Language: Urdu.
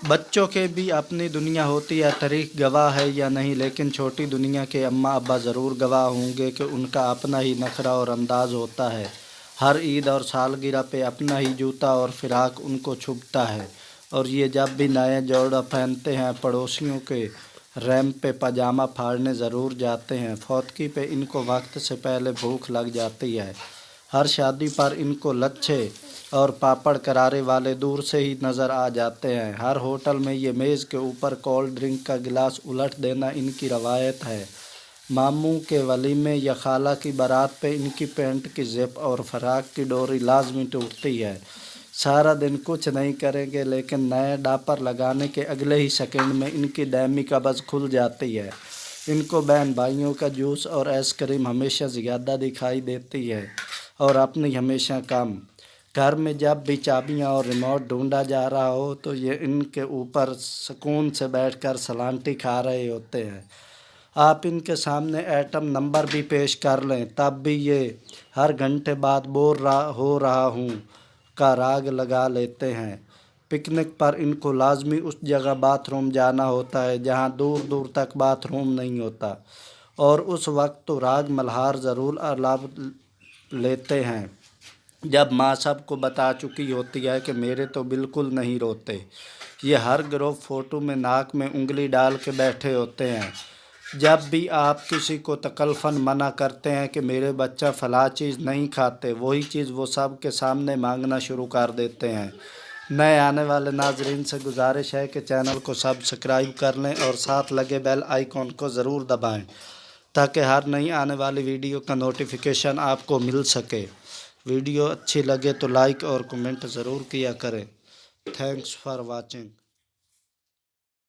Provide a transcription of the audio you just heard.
بچوں کے بھی اپنی دنیا ہوتی ہے، تاریخ گواہ ہے یا نہیں، لیکن چھوٹی دنیا کے اماں ابا ضرور گواہ ہوں گے کہ ان کا اپنا ہی نخرہ اور انداز ہوتا ہے۔ ہر عید اور سالگرہ پہ اپنا ہی جوتا اور فراق ان کو چھبھتا ہے، اور یہ جب بھی نئے جوڑا پہنتے ہیں پڑوسیوں کے ریمپ پہ پاجامہ پھاڑنے ضرور جاتے ہیں۔ فوتگی پہ ان کو وقت سے پہلے بھوک لگ جاتی ہے۔ ہر شادی پر ان کو لچھے اور پاپڑ کرارے والے دور سے ہی نظر آ جاتے ہیں۔ ہر ہوٹل میں یہ میز کے اوپر کولڈ ڈرنک کا گلاس الٹ دینا ان کی روایت ہے۔ ماموں کے ولیمے یا خالہ کی بارات پہ ان کی پینٹ کی زپ اور فراق کی ڈوری لازمی ٹوٹتی ہے۔ سارا دن کچھ نہیں کریں گے لیکن نئے ڈاپر لگانے کے اگلے ہی سیکنڈ میں ان کی دائمی قبض کھل جاتی ہے۔ ان کو بہن بھائیوں کا جوس اور آئس کریم ہمیشہ زیادہ دکھائی دیتی ہے اور اپنی ہمیشہ کم۔ گھر میں جب بھی چابیاں اور ریموٹ ڈھونڈا جا رہا ہو تو یہ ان کے اوپر سکون سے بیٹھ کر سلانٹی کھا رہے ہوتے ہیں۔ آپ ان کے سامنے ایٹم نمبر بھی پیش کر لیں تب بھی یہ ہر گھنٹے بعد بور ہو رہا ہوں کا راگ لگا لیتے ہیں۔ پکنک پر ان کو لازمی اس جگہ باتھ روم جانا ہوتا ہے جہاں دور دور تک باتھ روم نہیں ہوتا، اور اس وقت تو راگ ملہار ضرور آلاب لیتے ہیں جب ماں سب کو بتا چکی ہوتی ہے کہ میرے تو بالکل نہیں روتے۔ یہ ہر گروپ فوٹو میں ناک میں انگلی ڈال کے بیٹھے ہوتے ہیں۔ جب بھی آپ کسی کو تکلفاً منع کرتے ہیں کہ میرے بچہ فلاں چیز نہیں کھاتے، وہی چیز وہ سب کے سامنے مانگنا شروع کر دیتے ہیں۔ نئے آنے والے ناظرین سے گزارش ہے کہ چینل کو سبسکرائب کر لیں اور ساتھ لگے بیل آئیکن کو ضرور دبائیں تاکہ ہر نئی آنے والی ویڈیو کا نوٹیفیکیشن آپ کو مل سکے۔ ویڈیو اچھی لگے تو لائک اور کمنٹ ضرور کیا کریں۔ Thanks for watching.